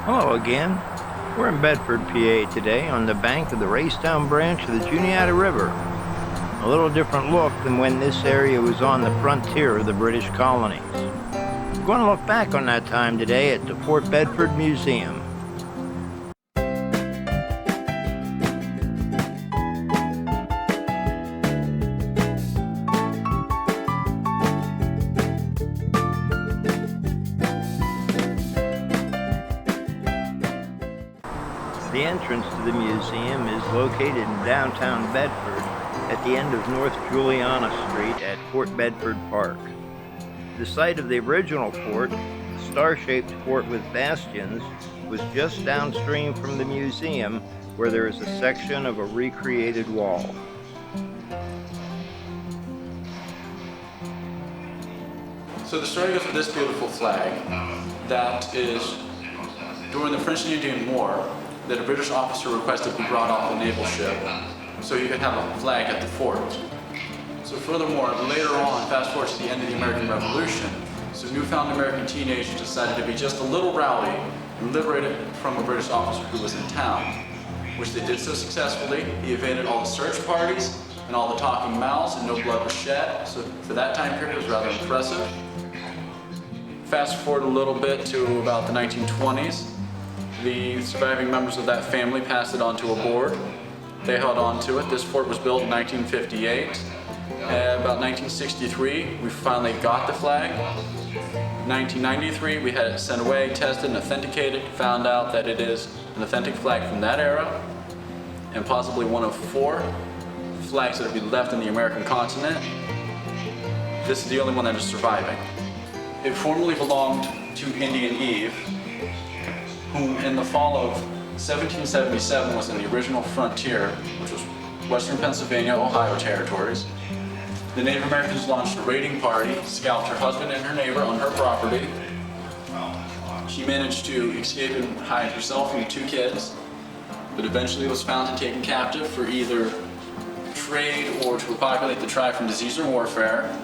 Hello again. We're in Bedford, PA today on the bank of the Racetown branch of the Juniata River. A little different look than when this area was on the frontier of the British colonies. We're going to look back on that time today at the Fort Bedford Museum. The entrance to the museum is located in downtown Bedford at the end of North Juliana Street at Fort Bedford Park. The site of the original fort, the star-shaped fort with bastions, was just downstream from the museum where there is a section of a recreated wall. So the story goes with this beautiful flag that is during the French and Indian War that a British officer requested be brought off a naval ship so he could have a flag at the fort. So furthermore, later on, fast forward to the end of the American Revolution, some newfound American teenagers decided to be just a little rowdy and liberate it from a British officer who was in town, which they did so successfully. He evaded all the search parties and all the talking mouths, and no blood was shed. So for that time period, it was rather impressive. Fast forward a little bit to about the 1920s. The surviving members of that family passed it on to a board. They held on to it. This fort was built in 1958. About 1963, we finally got the flag. In 1993, we had it sent away, tested and authenticated, found out that it is an authentic flag from that era, and possibly one of 4 flags that have been left in the American continent. This is the only one that is surviving. It formerly belonged to Indian Eve, who in the fall of 1777 was in the original frontier, which was western Pennsylvania, Ohio territories. The Native Americans launched a raiding party, scalped her husband and her neighbor on her property. She managed to escape and hide herself and 2 kids, but eventually was found and taken captive for either trade or to repopulate the tribe from disease or warfare.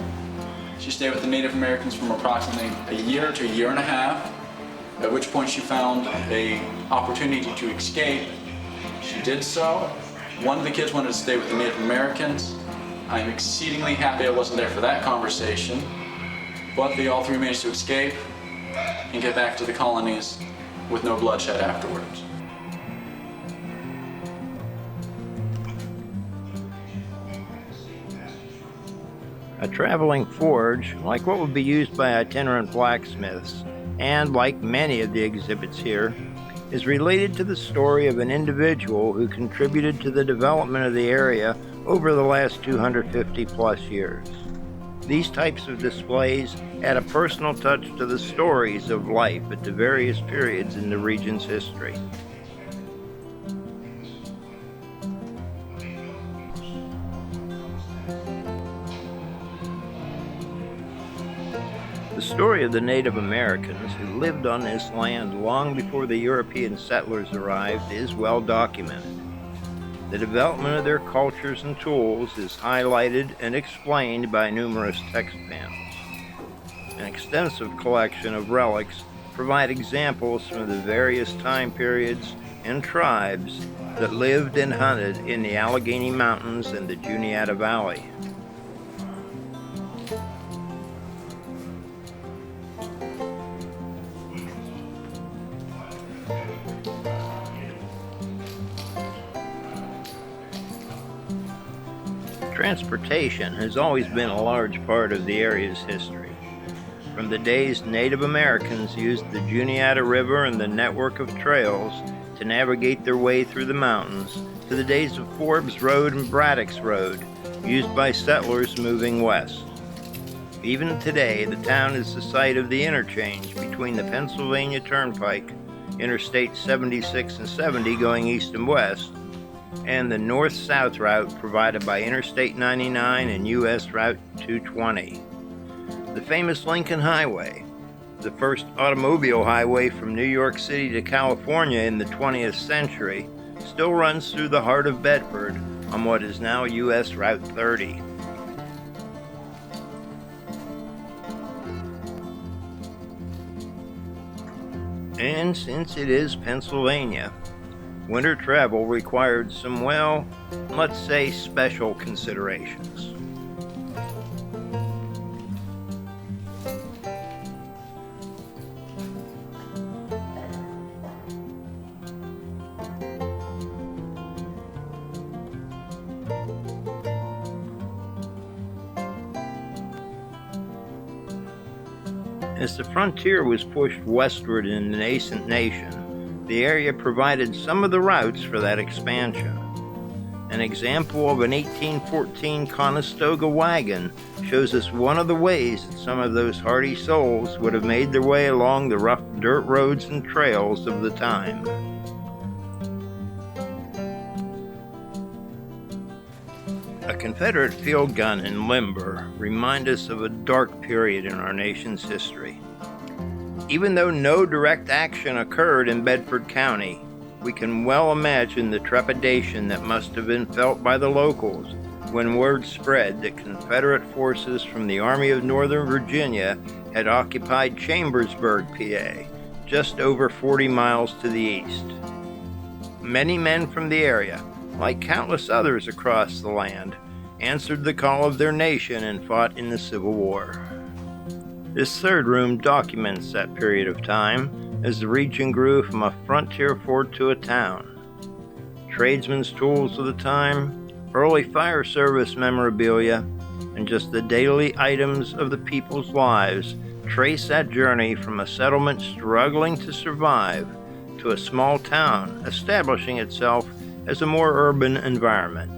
She stayed with the Native Americans from approximately a year to a year and a half, at which point she found an opportunity to escape. She did so. One of the kids wanted to stay with the Native Americans. I'm exceedingly happy I wasn't there for that conversation, but they all 3 managed to escape and get back to the colonies with no bloodshed afterwards. A traveling forge, like what would be used by itinerant blacksmiths, and like many of the exhibits here, is related to the story of an individual who contributed to the development of the area over the last 250 plus years. These types of displays add a personal touch to the stories of life at the various periods in the region's history. The story of the Native Americans who lived on this land long before the European settlers arrived is well documented. The development of their cultures and tools is highlighted and explained by numerous text panels. An extensive collection of relics provide examples from the various time periods and tribes that lived and hunted in the Allegheny Mountains and the Juniata Valley. Transportation has always been a large part of the area's history. From the days Native Americans used the Juniata River and the network of trails to navigate their way through the mountains, to the days of Forbes Road and Braddock's Road, used by settlers moving west. Even today, the town is the site of the interchange between the Pennsylvania Turnpike, Interstate 76 and 70 going east and west, and the north-south route provided by Interstate 99 and U.S. Route 220. The famous Lincoln Highway, the first automobile highway from New York City to California in the 20th century, still runs through the heart of Bedford on what is now U.S. Route 30. And since it is Pennsylvania, winter travel required some, well, let's say special considerations. As the frontier was pushed westward in the nascent nation, the area provided some of the routes for that expansion. An example of an 1814 Conestoga wagon shows us one of the ways that some of those hardy souls would have made their way along the rough dirt roads and trails of the time. A Confederate field gun and limber remind us of a dark period in our nation's history. Even though no direct action occurred in Bedford County, we can well imagine the trepidation that must have been felt by the locals when word spread that Confederate forces from the Army of Northern Virginia had occupied Chambersburg, PA, just over 40 miles to the east. Many men from the area, like countless others across the land, answered the call of their nation and fought in the Civil War. This third room documents that period of time as the region grew from a frontier fort to a town. Tradesmen's tools of the time, early fire service memorabilia, and just the daily items of the people's lives trace that journey from a settlement struggling to survive to a small town establishing itself as a more urban environment.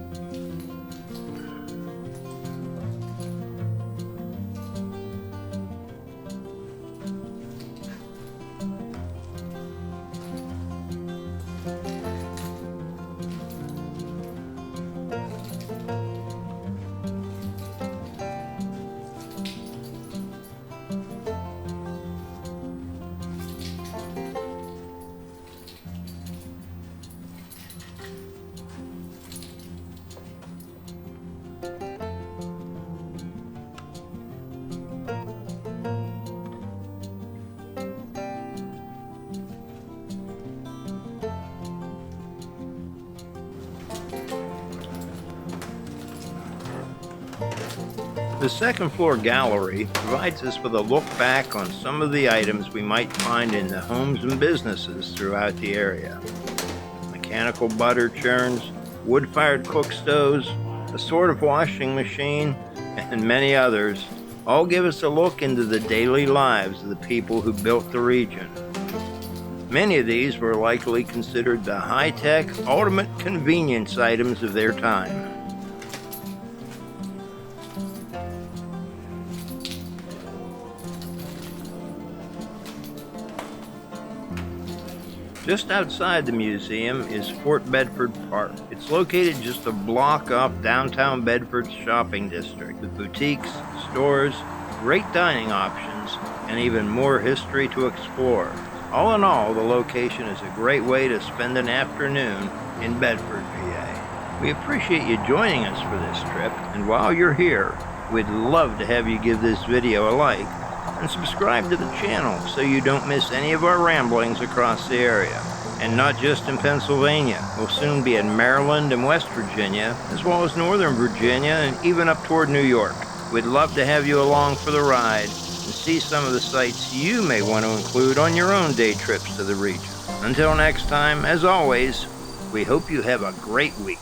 The second floor gallery provides us with a look back on some of the items we might find in the homes and businesses throughout the area. Mechanical butter churns, wood-fired cook stoves, a sort of washing machine, and many others all give us a look into the daily lives of the people who built the region. Many of these were likely considered the high-tech, ultimate convenience items of their time. Just outside the museum is Fort Bedford Park. It's located just a block off downtown Bedford's shopping district, with boutiques, stores, great dining options, and even more history to explore. All in all, the location is a great way to spend an afternoon in Bedford, PA. We appreciate you joining us for this trip, and while you're here, we'd love to have you give this video a like and subscribe to the channel so you don't miss any of our ramblings across the area. And not just in Pennsylvania, we'll soon be in Maryland and West Virginia, as well as Northern Virginia and even up toward New York. We'd love to have you along for the ride and see some of the sights you may want to include on your own day trips to the region. Until next time, as always, we hope you have a great week.